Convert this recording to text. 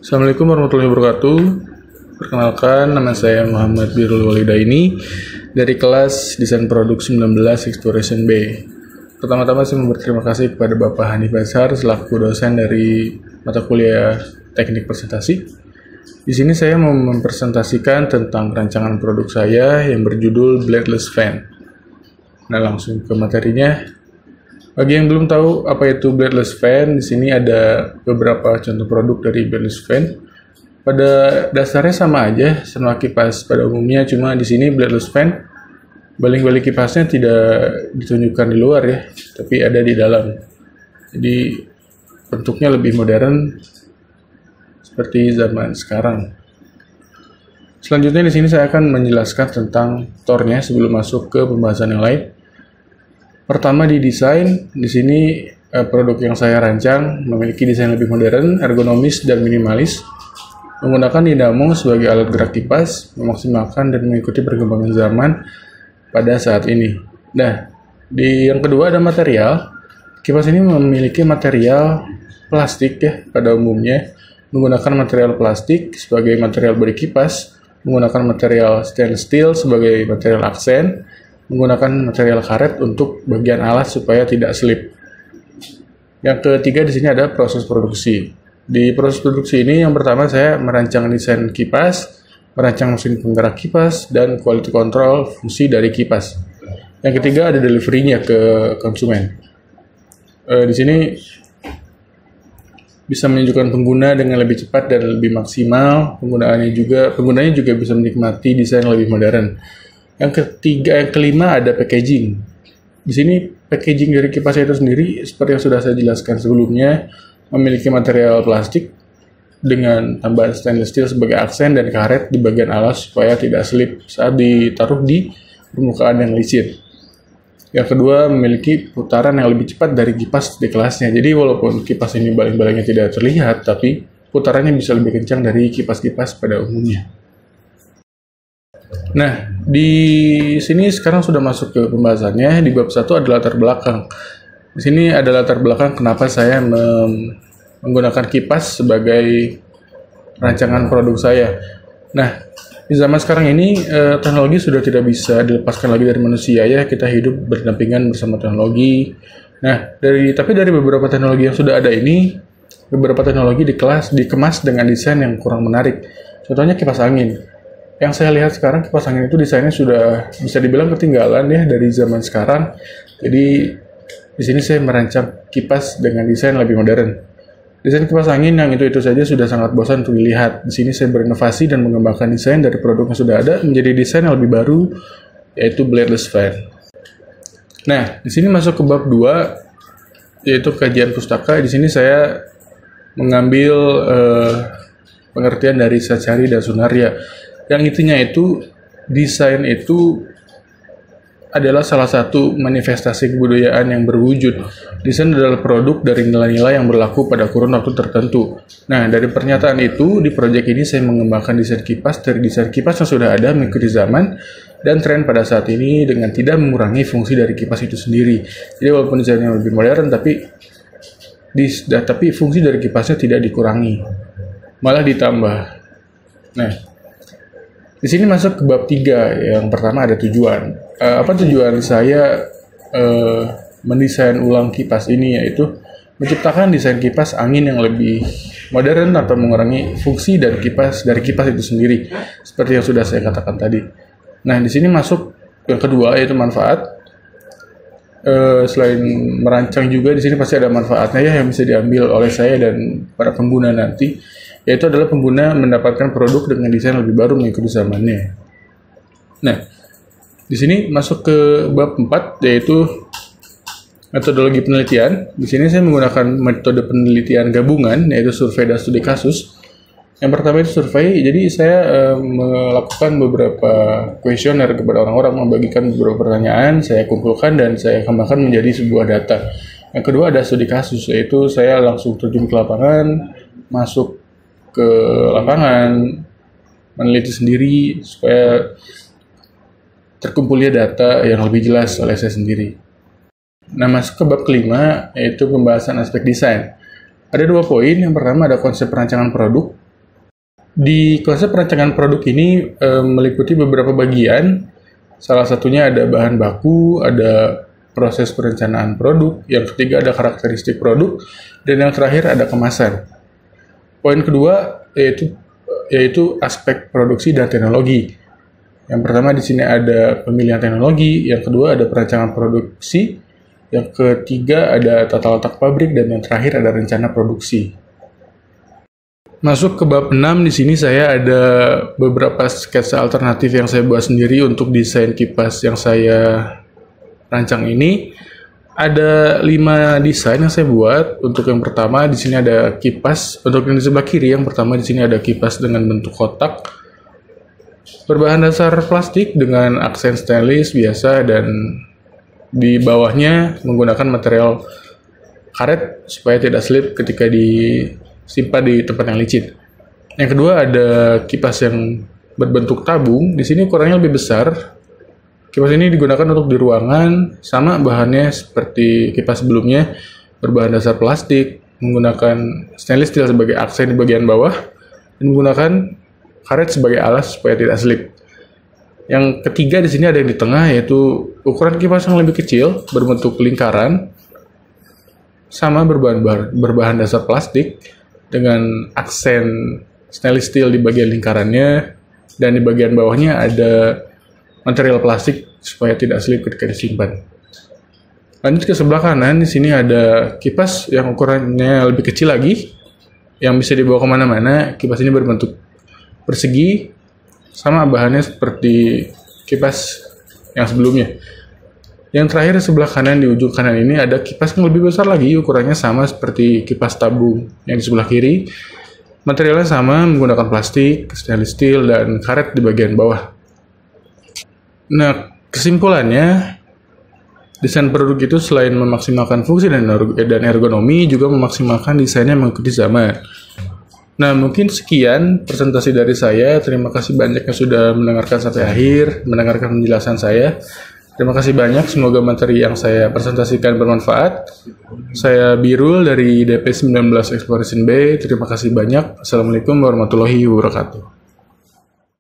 Assalamualaikum warahmatullahi wabarakatuh. Perkenalkan, nama saya Muhammad Birrul Walidaini dari kelas Desain Produk 19 Exploration B. Pertama-tama saya berterima kasih kepada Bapak Hanif Azhar selaku dosen dari mata kuliah Teknik Presentasi. Di sini saya mau mempresentasikan tentang rancangan produk saya yang berjudul Bladeless Fan. Nah, langsung ke materinya. Bagi yang belum tahu apa itu Bladeless Fan, di sini ada beberapa contoh produk dari Bladeless Fan. Pada dasarnya sama aja sama kipas pada umumnya, cuma di sini Bladeless Fan baling-baling kipasnya tidak ditunjukkan di luar ya, tapi ada di dalam. Jadi bentuknya lebih modern seperti zaman sekarang. Selanjutnya di sini saya akan menjelaskan tentang tornya sebelum masuk ke pembahasan yang lain. Pertama di desain, di sini produk yang saya rancang memiliki desain lebih modern, ergonomis, dan minimalis, menggunakan dinamo sebagai alat gerak kipas, memaksimalkan dan mengikuti perkembangan zaman pada saat ini. Nah, di yang kedua ada material. Kipas ini memiliki material plastik ya pada umumnya, menggunakan material plastik sebagai material bodi kipas, menggunakan material stainless steel sebagai material aksen, menggunakan material karet untuk bagian alas supaya tidak slip. Yang ketiga di sini ada proses produksi. Di proses produksi ini yang pertama saya merancang desain kipas, merancang mesin penggerak kipas, dan quality control fungsi dari kipas. Yang ketiga ada delivery-nya ke konsumen. Di sini bisa menunjukkan pengguna dengan lebih cepat dan lebih maksimal. Penggunanya juga bisa menikmati desain yang lebih modern. Yang kelima ada packaging. Di sini packaging dari kipas itu sendiri seperti yang sudah saya jelaskan sebelumnya, memiliki material plastik dengan tambahan stainless steel sebagai aksen dan karet di bagian alas supaya tidak slip saat ditaruh di permukaan yang licin. Yang kedua memiliki putaran yang lebih cepat dari kipas di kelasnya. Jadi walaupun kipas ini baling-balingnya tidak terlihat, tapi putarannya bisa lebih kencang dari kipas-kipas pada umumnya. Nah, di sini sekarang sudah masuk ke pembahasannya. Di bab 1 ada latar belakang. Di sini ada latar belakang kenapa saya menggunakan kipas sebagai rancangan produk saya. Nah, di zaman sekarang ini teknologi sudah tidak bisa dilepaskan lagi dari manusia ya. Kita hidup berdampingan bersama teknologi. Nah, dari beberapa teknologi yang sudah ada ini, beberapa teknologi dikemas dengan desain yang kurang menarik. Contohnya kipas angin. Yang saya lihat sekarang kipas angin itu desainnya sudah bisa dibilang ketinggalan ya dari zaman sekarang. Jadi di sini saya merancang kipas dengan desain lebih modern. Desain kipas angin yang itu saja sudah sangat bosan untuk dilihat. Di sini saya berinovasi dan mengembangkan desain dari produk yang sudah ada menjadi desain yang lebih baru, yaitu Bladeless Fan. Nah, di sini masuk ke bab 2, yaitu kajian pustaka. Di sini saya mengambil pengertian dari Sachari dan Sunaria. Yang intinya itu, desain itu adalah salah satu manifestasi kebudayaan yang berwujud. Desain adalah produk dari nilai-nilai yang berlaku pada kurun waktu tertentu. Nah, dari pernyataan itu, di proyek ini saya mengembangkan desain kipas dari desain kipas yang sudah ada mengikuti zaman dan tren pada saat ini dengan tidak mengurangi fungsi dari kipas itu sendiri. Jadi walaupun desainnya lebih modern, tapi fungsi dari kipasnya tidak dikurangi, malah ditambah. Nah, di sini masuk ke bab 3. Yang pertama ada tujuan. Apa tujuan saya mendesain ulang kipas ini, yaitu menciptakan desain kipas angin yang lebih modern atau mengurangi fungsi dari kipas itu sendiri, seperti yang sudah saya katakan tadi. Nah, di sini masuk yang kedua yaitu manfaat. Selain merancang juga di sini pasti ada manfaatnya ya yang bisa diambil oleh saya dan para pengguna nanti, yaitu adalah pengguna mendapatkan produk dengan desain lebih baru mengikuti zamannya. Nah, di sini masuk ke bab 4 yaitu metodologi penelitian. Di sini saya menggunakan metode penelitian gabungan yaitu survei dan studi kasus. Yang pertama itu survei. Jadi saya melakukan beberapa kuesioner kepada orang-orang, membagikan beberapa pertanyaan, saya kumpulkan dan saya kembangkan menjadi sebuah data. Yang kedua ada studi kasus, yaitu saya langsung terjun ke lapangan, masuk ke lapangan, meneliti sendiri supaya terkumpulnya data yang lebih jelas oleh saya sendiri. Nah, masuk ke bab kelima, yaitu pembahasan aspek desain. Ada 2 poin. Yang pertama ada konsep perancangan produk. Di konsep perancangan produk ini meliputi beberapa bagian. Salah satunya ada bahan baku, ada proses perencanaan produk, yang ketiga ada karakteristik produk, dan yang terakhir ada kemasan. Poin kedua yaitu aspek produksi dan teknologi. Yang pertama di sini ada pemilihan teknologi, yang kedua ada perancangan produksi, yang ketiga ada tata letak pabrik, dan yang terakhir ada rencana produksi. Masuk ke bab 6, di sini saya ada beberapa sketsa alternatif yang saya buat sendiri untuk desain kipas yang saya rancang ini. Ada 5 desain yang saya buat. Untuk yang pertama di sini ada kipas. Untuk yang di sebelah kiri, yang pertama di sini ada kipas dengan bentuk kotak berbahan dasar plastik dengan aksen stainless biasa, dan di bawahnya menggunakan material karet supaya tidak slip ketika disimpan di tempat yang licin. Yang kedua ada kipas yang berbentuk tabung. Di sini ukurannya lebih besar. Kipas ini digunakan untuk di ruangan, sama bahannya seperti kipas sebelumnya, berbahan dasar plastik, menggunakan stainless steel sebagai aksen di bagian bawah, dan menggunakan karet sebagai alas supaya tidak slip. Yang ketiga di sini ada yang di tengah, yaitu ukuran kipas yang lebih kecil, berbentuk lingkaran, sama berbahan dasar plastik, dengan aksen stainless steel di bagian lingkarannya, dan di bagian bawahnya ada material plastik supaya tidak slip ketika disimpan. Lanjut ke sebelah kanan, di sini ada kipas yang ukurannya lebih kecil lagi, yang bisa dibawa kemana-mana. Kipas ini berbentuk persegi, sama bahannya seperti kipas yang sebelumnya. Yang terakhir sebelah kanan, di ujung kanan ini ada kipas yang lebih besar lagi, ukurannya sama seperti kipas tabung yang di sebelah kiri. Materialnya sama, menggunakan plastik, stainless steel, dan karet di bagian bawah. Nah, kesimpulannya, desain produk itu selain memaksimalkan fungsi dan ergonomi, juga memaksimalkan desainnya mengikuti zaman. Nah, mungkin sekian presentasi dari saya. Terima kasih banyak yang sudah mendengarkan sampai akhir, mendengarkan penjelasan saya. Terima kasih banyak, semoga materi yang saya presentasikan bermanfaat. Saya Birul dari DP 19 Exploration Bay. Terima kasih banyak. Assalamualaikum warahmatullahi wabarakatuh.